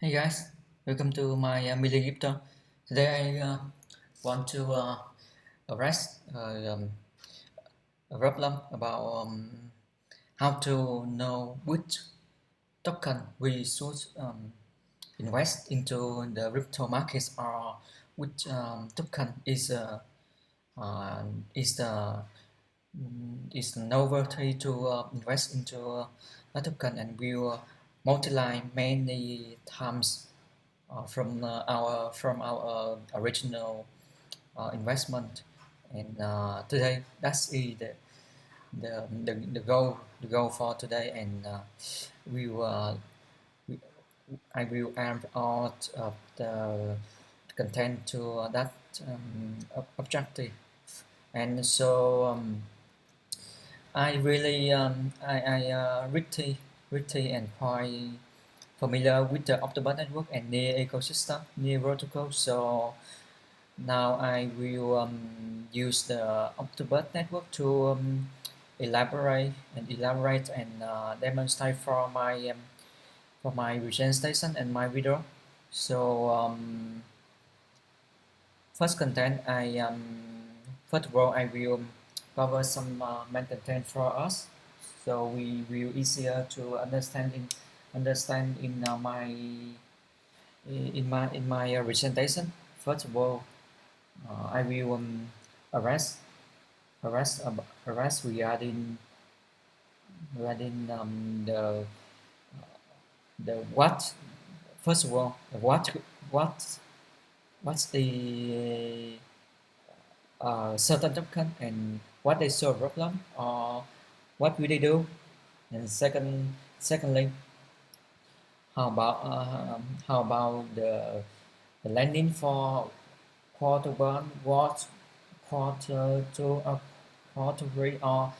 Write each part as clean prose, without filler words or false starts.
Hey guys, welcome to my Millie Gipton. Today I want to address a problem about how to know which token we should invest into the crypto markets, or which token uh, is the is novelty to invest into a token and will multiply many times from our original investment. And today that's the goal for today. And we will we, I will add out of the content to that objective. And so I really pretty and quite familiar with the Octobot network and near ecosystem, near protocol. So now I will use the Octobot network to elaborate and demonstrate for my presentation and my video. So first of all I will cover some main content for us, so we will easier to understand in my presentation. First of all, I will arrest regarding the what. First of all, what what's the certain token and what they solve problem, or what will they do. And secondly, how about the landing for quarter one, what quarter two, or quarter three, or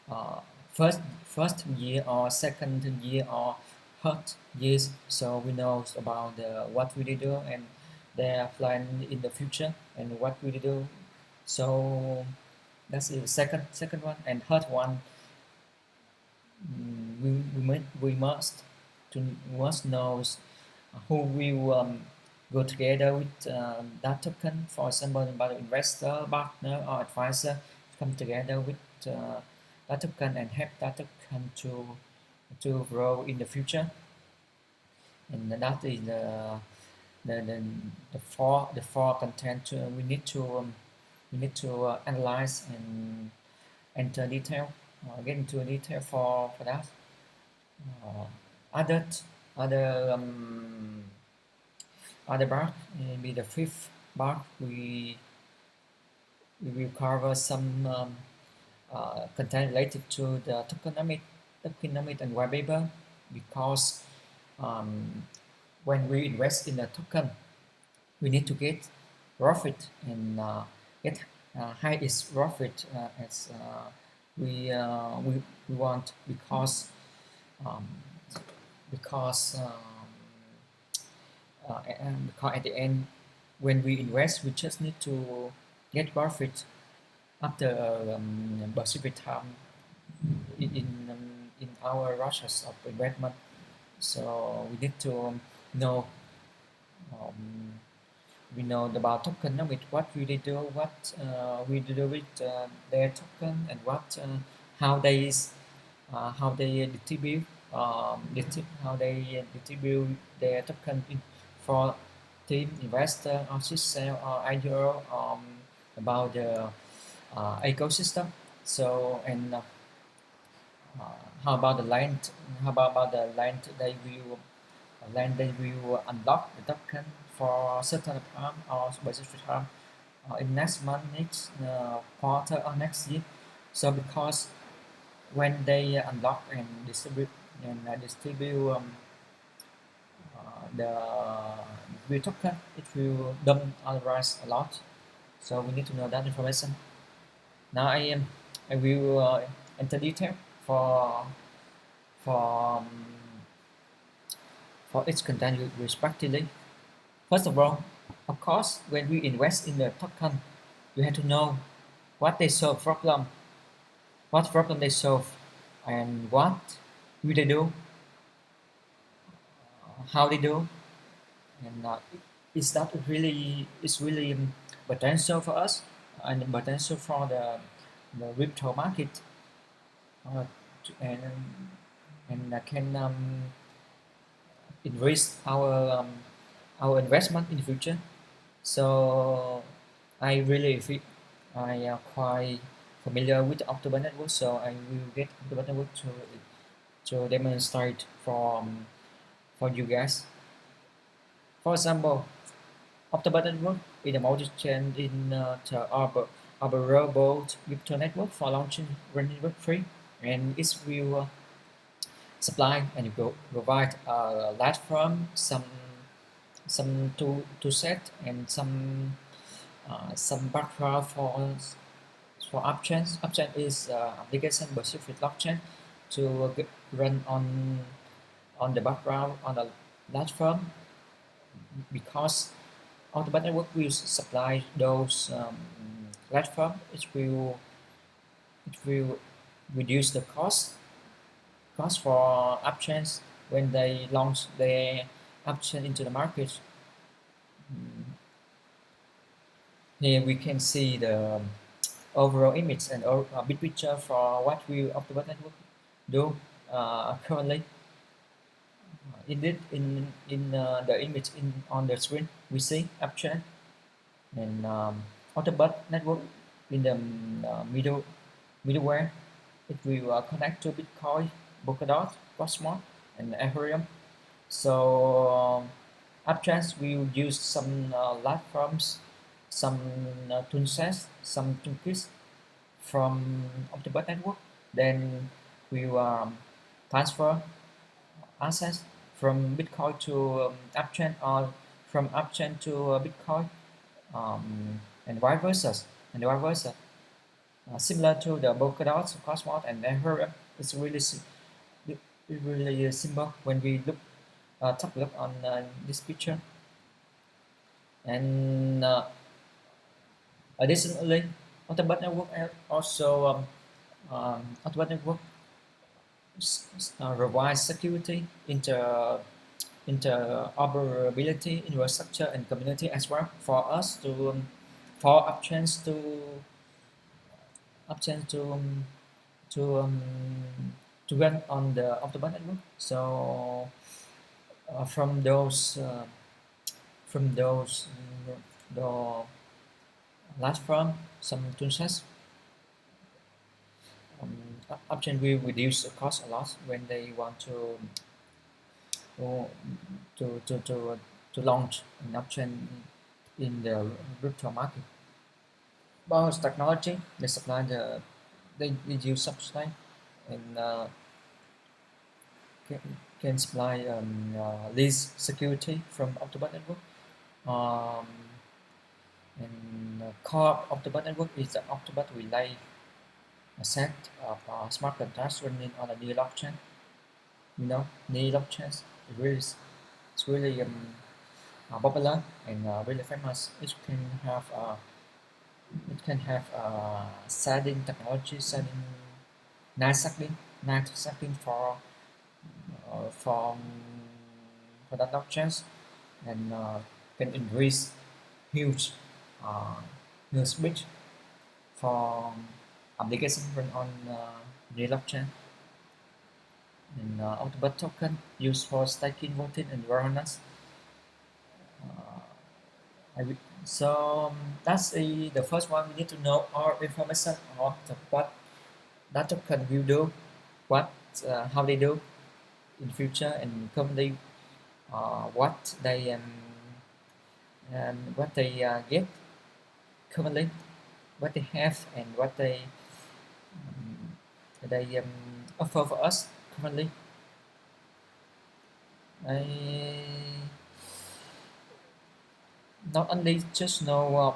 uh, first year or second year or third years, so we know about what we do and their plan in the future and what we do. So that's the second one. And third one, we must know who will go together with that token. For example, about investor, partner, or advisor come together with that token and help that token to grow in the future. And that is the four content we need to analyze and enter detail, get into detail for that. Uh, other other other part, maybe the fifth part, we will cover some content related to the tokenomics and white paper, because um, when we invest in a token, we need to get profit and get highest profit as we want, um, because at the end, when we invest, we just need to get profit after a specific time in our process of investment. So we need to know um, we know about tokenomics, what we do, what we do with their token, and how they distribute how they distribute their token for team, investor, or sale, or IDO, about the ecosystem. So, and uh, how about the land? How about the land they will unlock the token for certain time or specific time in next month, next quarter, or next year. So because when they unlock and distribute the real token, it will dump our price a lot. So we need to know that information. Now I will enter detail for for um, for each content respectively. First of all, of course, when we invest in the token, you have to know what they solve problem, what problem they solve, and what will they do, how they do, and it's really potential for us and potential for the crypto market, uh, and can increase our investment in the future. So I really feel I am quite familiar with the October network, so I will get October network to demonstrate for you guys. For example, October network is a multi-chain in the operable crypto network for launching running Web3, and it will supply and provide a platform, some to set and some background for upchains. Upchain is application specific blockchain to run on the background on the platform, because Autobot network will supply those platform. It will reduce the cost for upchains when they launch their upchain into the market. Here we can see the overall image and a big picture for what will Octopus Network do currently. Indeed, in the image on the screen, we see upchain and Octopus Network in the middleware. It will connect to Bitcoin, Polkadot, Cosmos, and Ethereum. So upchains will use some platforms, some toolsets, some toolkits from Octopus network. Then we will transfer assets from Bitcoin to upchain, or from upchain to Bitcoin, and vice versa. And vice versa. Similar to the Polkadot, Cosmos, and Ethereum, it's really simple when we take a look on this picture. And additionally, Octopus network also Octopus network provides security, interoperability, infrastructure, and community as well for us for upchains to um, to run on the Octopus network. So from those the platform, some toolsets, um, upchain will reduce the cost a lot when they want to to launch an upchain in the crypto market. About technology, they supply they use subsidy and can supply least security from Octopus network. Um, and core of the network is the Octopus relay, a set of smart contracts running on a near blockchain. You know, near blockchains it's really popular and really famous. It can have sharding technology, sharding night sharding for that blockchains, and can increase huge uh, huge speed for application run on the blockchain. And Octopus token used for staking, voting, and governance. So that's the first one. We need to know all information of what that token will do, what how they do in future, and currently what they and what they get currently, what they have, and what they offer for us currently. I not only just know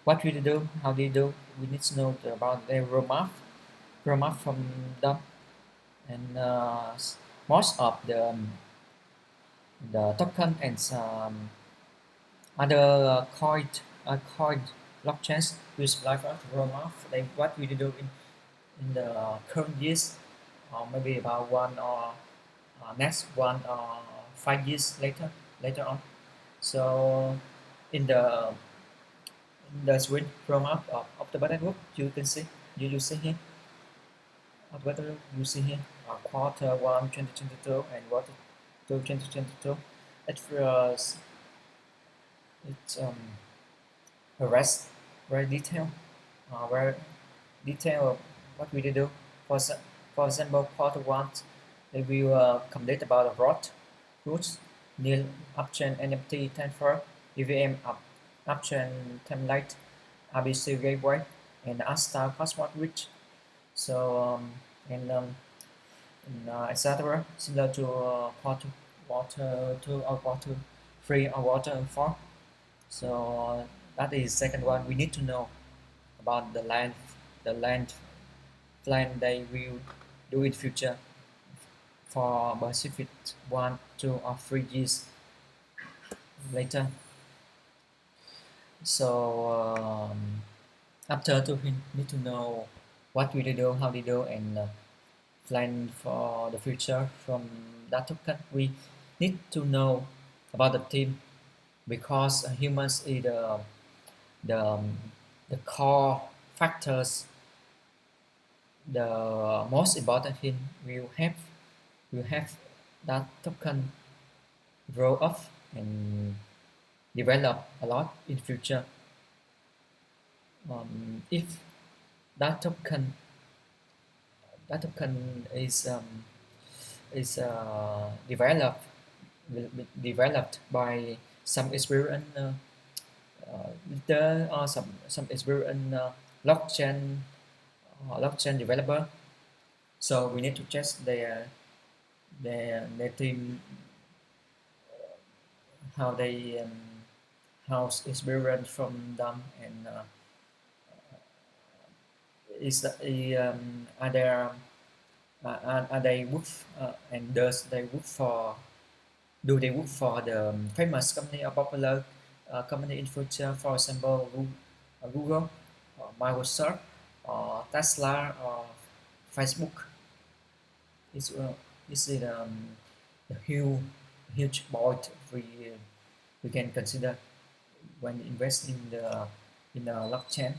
what we do, how they do. We need to know about their roadmap from them, and most of the token and some other coin blockchains will supply for us roadmap. Like what we do in the current years, or maybe about one or next 1 or 5 years later. later on. So in the screen from up of the button group, you can see you see here of the button group, you see here quarter one 2022 and quarter two 2022. At first, it's a rest very detailed, very detail of what we do. For for example, quarter one, they will complete about the routes, nil upchain NFT transfer, EVM upchain template, RBC gateway, and Asta Cosmos Bridge. So etc. Similar to quarter two or quarter three or quarter four. So that is second one. We need to know about the land plan they will do in future for specific 1, 2, or 3 years later. So after to need to know what we do, how they do, and plan for the future from that token. We need to know about the team because humans is the the core factors. The most important thing will have that token grow up and develop a lot in future. If that token is developed by some experienced leader or some experienced blockchain blockchain developer. So we need to check their team, how they how experience from them, and are there are they work and does they work for do they work for the famous company or popular company in future, for example Google or Microsoft or Tesla or Facebook. This is the huge point we can consider when invest in the blockchain.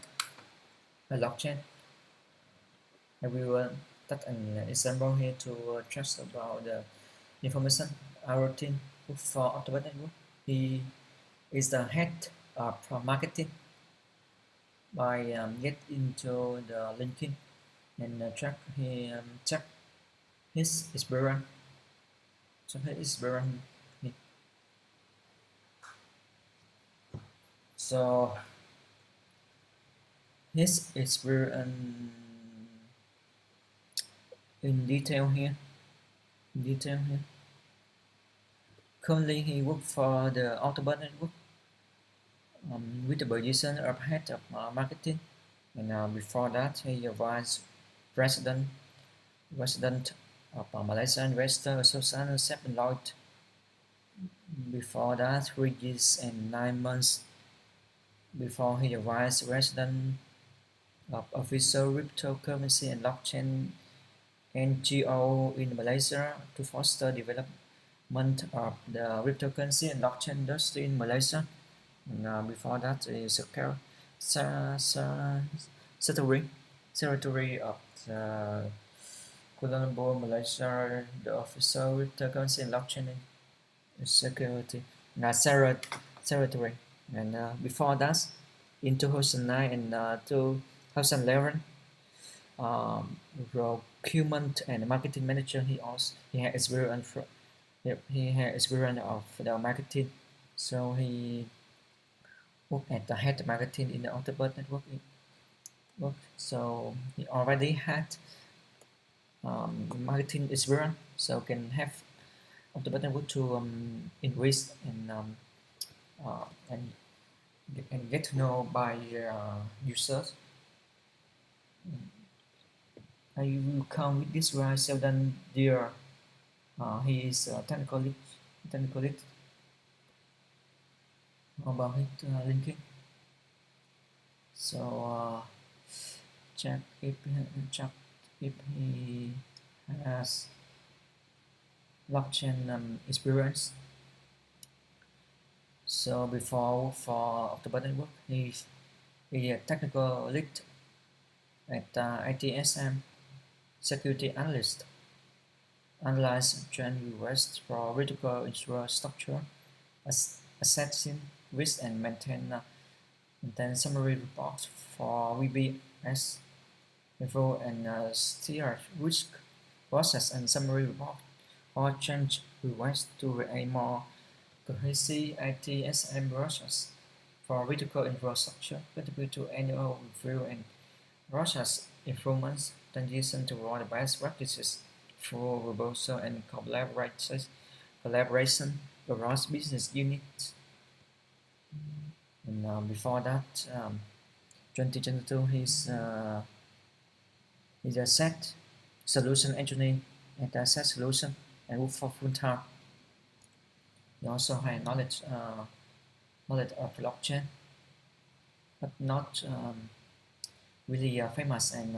I will take an example here to just about the information. Our team for October Network. He is the head of marketing. By get into the LinkedIn and check his experience. So his experience in detail here. Currently, he works for the Autobot Network with the position of head of marketing, and before that, he was vice president of Malaysian Investor Association, self-employed. Before that, 3 years and 9 months before he was vice president of official cryptocurrency and blockchain NGO in Malaysia to foster development of the cryptocurrency and blockchain industry in Malaysia. And before that, is secretary of the Kuala Lumpur, Malaysia, the official cryptocurrency and blockchain security, secretary. And before that, in 2009 and 2011, procurement and marketing manager. He had experience of the marketing, so he worked at the head marketing in the Octobot Network. So he already had marketing experience, so can have Octobot Network to increase and get to know by users. I will come with this guy Sheldon Deere. He is technical lead about his linking. So check if he has blockchain experience. So before for October Network, he a technical lead at ITSM, security analyst, analyze trend requests for critical infrastructure, assessing risk and maintain summary reports for VBS info and steer risk process and summary report for change requests to a more cohesive ITSM process for critical infrastructure, contribute to annual review and process improvements, transition toward the best practices for proposal and collaboration across business units. And before that, 2022, he's a set solution engineer at a set solution and work for full time. He also has knowledge of blockchain, but not really famous and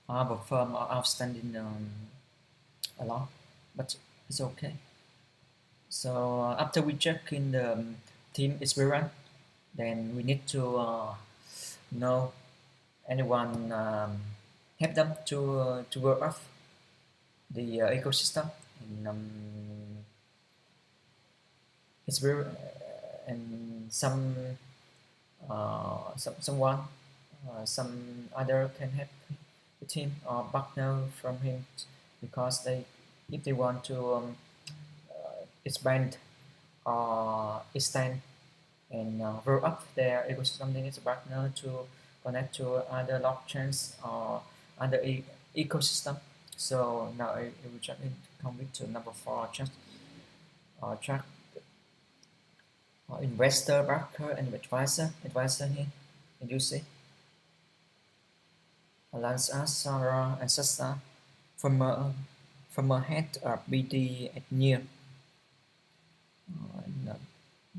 have a firm or outstanding a lot, but it's okay. So after we check in the team experience, then we need to know anyone help them to work off the ecosystem and experience and someone some other can help the team or partner from him because they if they want to expand or extend and grow up their ecosystem, they need a partner to connect to other blockchains or other ecosystem. So now I will check in come with to number four, check investor, broker, and advisor here. And you see, Lance Sarah and Sasa from a head of BD at near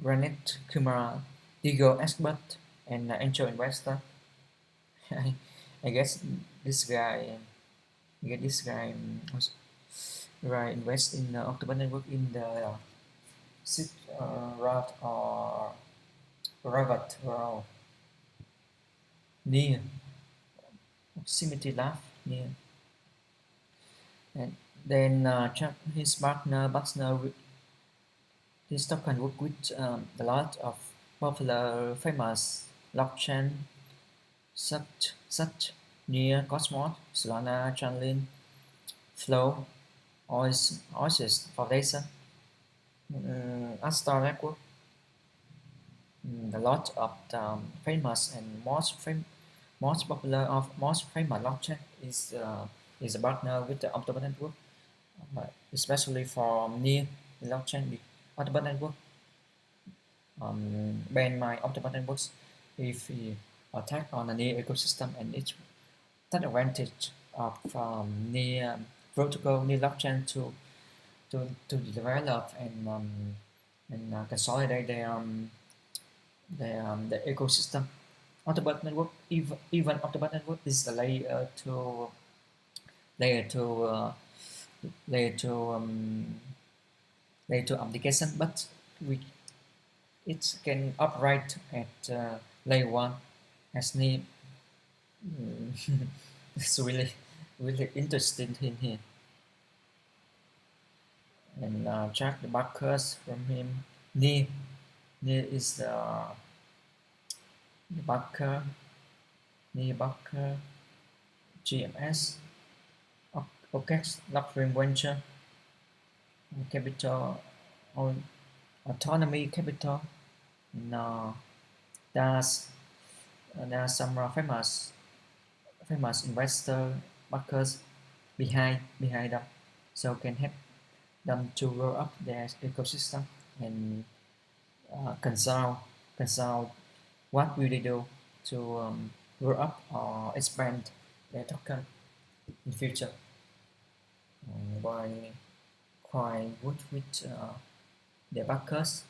Granite Kumar, legal expert, and angel investor. I, I guess this guy, was right invest in October Network in the sit route or rabbit row near proximity lab near, and then check his partner. This token work with a lot of popular famous blockchain such near Cosmos, Solana, Chainlink, Flow, Oasis Foundation, Astar Network. A lot of the famous and most popular of most famous blockchain is a partner with the October Network, especially for near blockchain. October Network ban my October Networks if we attack on the near ecosystem and it take advantage of near protocol near blockchain to develop and consolidate the ecosystem. Autobot network, even Autobot network is a layer to uh, layer to layer to application, but we it can operate at layer one as name. It's really interesting in here. And check the backers from him. Near is the backer, near backer, GMS, OKEX, Luxury Venture, Capital, Autonomy Capital. And there are some famous investor backers behind them, so can help them to grow up their ecosystem and consult what will they do to grow up or expand their token in future by quite good with their backers.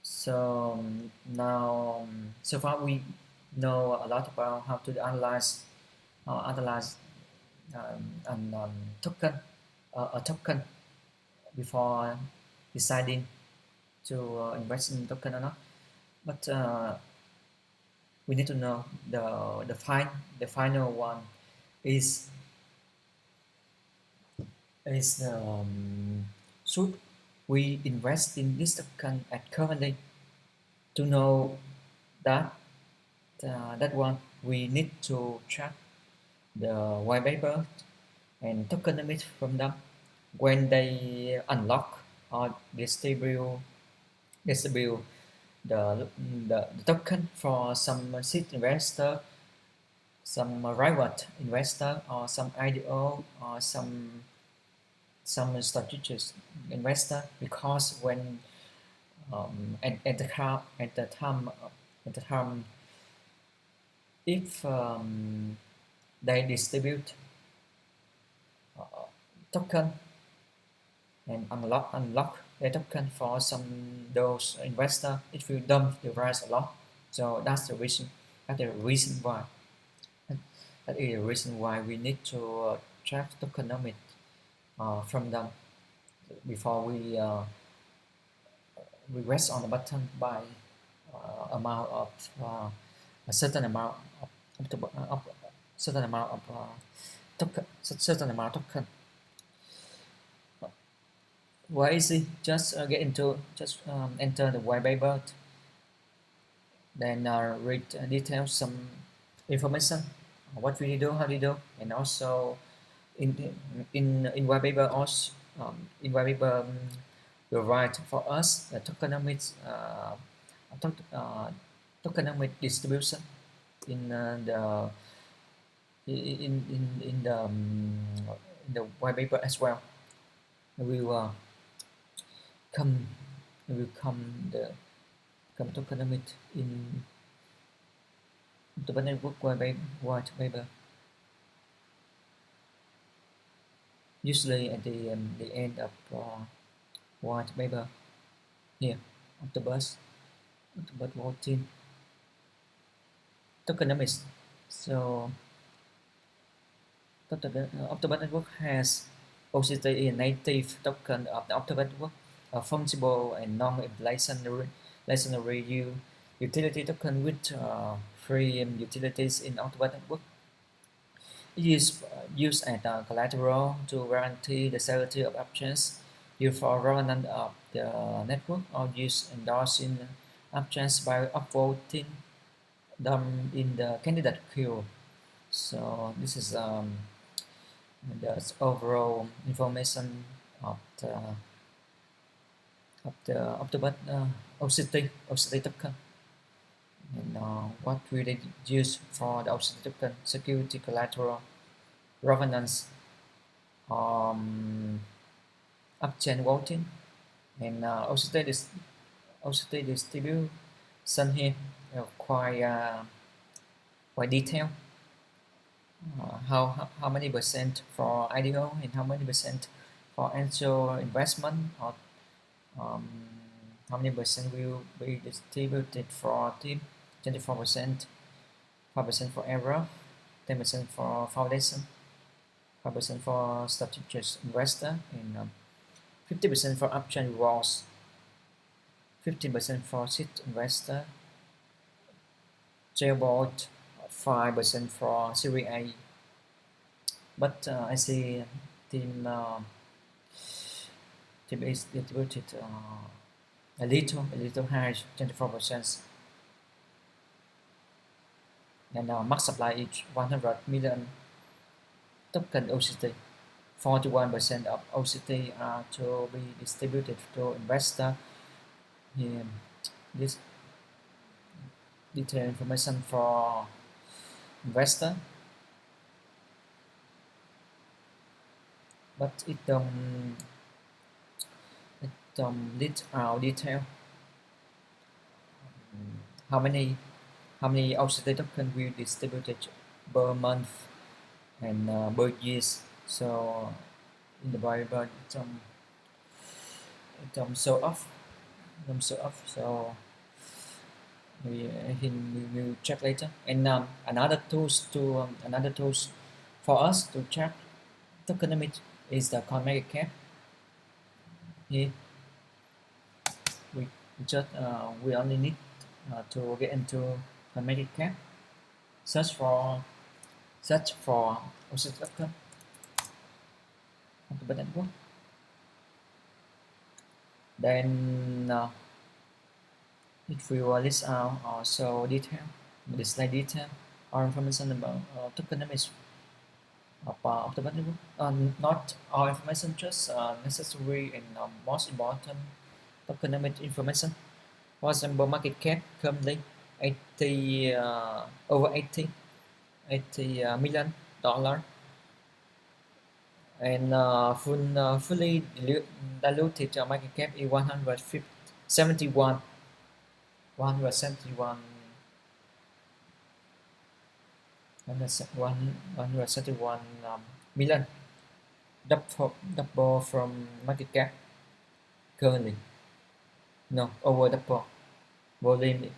So now so far we know a lot about how to analyze token a token before deciding to invest in token or not. But we need to know the final one is is should we invest in this token at currently. To know that that one we need to check the white paper and tokenomics from them when they unlock or distribute the token for some seed investor, some private investor, or some IDO, or some strategic investor. Because when at the time if they distribute uh, token and unlock the token for some those investor, it will dump the price a lot. So that's the reason. That's the reason why. That is the reason why we need to track tokenomics from them before we rest on the button by amount of a certain amount of certain amount of token, certain amount of token. Why easy? Just get into just enter the white paper, then read details some information, what we do, how we do, and also in white paper also in white paper will write for us the tokenomics tokenomic distribution in in the white paper as well. We will come we will come tokenomics in the network white paper. Usually at the end of white paper here of the bus 14 tokenomics. So Octobus network has OCT a native token of the Octobus network, a fungible and non-licenary utility token with free utilities in Octobus network. It is used as collateral to guarantee the security of options used for governance of the network, or use endorsing options by upvoting them in the candidate queue. So this is the overall information of the bot OCT token, and what we did use for the OCT token: security, collateral, governance, um, upchain voting, and OCT distribution here quite quite detailed. How many percent for IDO and how many percent for angel investment, or um, how many percent will be distributed for team, 24%, 5% for error, 10% for foundation, 5% for strategic investor, and 50% for upchain rewards, 15% for seed investor, jailbot, 5% for Series A. But I see team team is distributed a little high, 24%, and max supply is 100 million token OCT. 41% of OCT are to be distributed to investor. Here, this detailed information for investor, but it list out detail how many OCT token will distributed per month and per years. So in the Bible it show off so we will check later. And another tools for us to check tokenomics is the coin market cap. Here we just we only need to get into the market cap, search for OCT token on the Binance network. Then it will list out also detail, display detail or information about tokenomics of the network. Not all information, just necessary and most important tokenomic information. For example, market cap currently 80 over 80 million dollar, and fully diluted market cap is 171 171 171 million, double from market cap currently. No, over double volume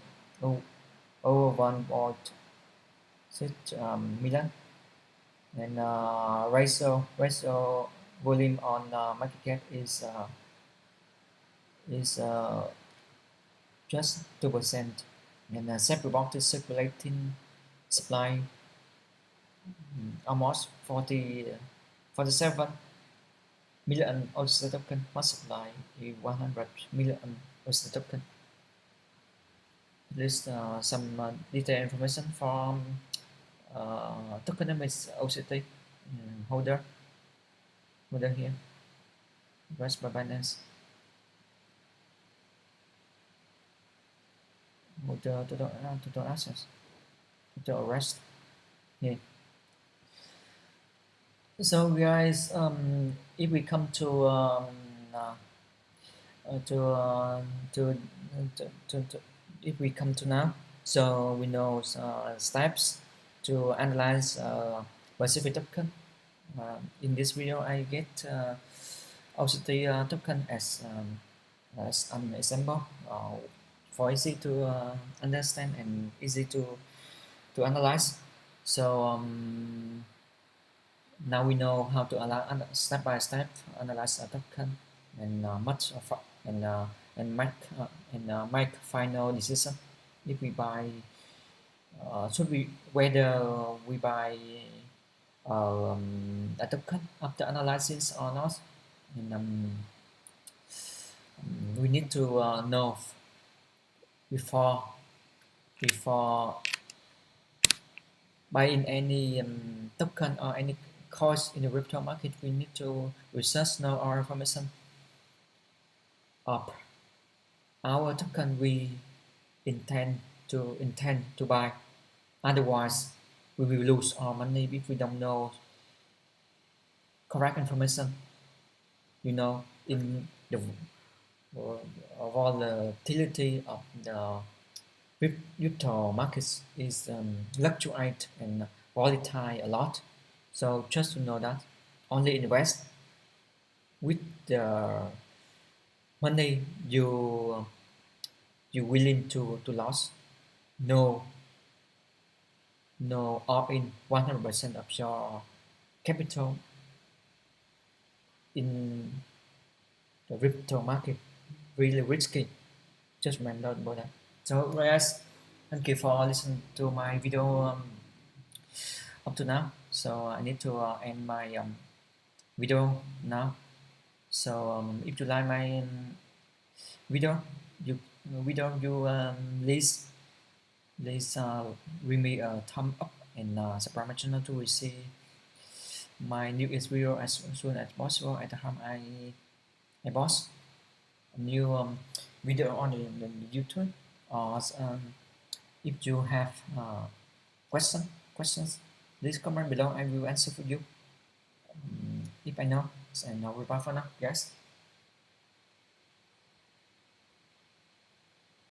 over 1.6 million, and ratio volume on market cap is just 2%, and self-reported circulating supply almost 47 million OCT token, must supply 100 million OCT token. List some detailed information from tokenomics OCT holder here, addressed by Binance. Total assets, total arrest here. So guys, if we come to if we come to now, so we know steps to analyze specific token. In this video, I get OCT token as an example for easy to understand and easy to analyze. So now we know how to step by step analyze a token and make final decision if we buy should we whether we buy a token after analysis or not. And we need to know before buying any token or any coins in the crypto market. We need to research know our information of our token we intend to buy. Otherwise, we will lose our money if we don't know correct information. You know, in the volatility of the crypto markets is fluctuate and volatile a lot. So just to know that, only invest with the money you willing to lose. No opt in 100% of your capital in the crypto market, really risky. Just remember about that. So guys, thank you for listening to my video up to now. So I need to end my video now. So if you like my video, you please give me a thumb up and subscribe my channel to receive my newest video as soon as possible at the time I post a new video on the YouTube. Or if you have questions, please comment below. I will answer for you if I know. And now we're bye for now, guys.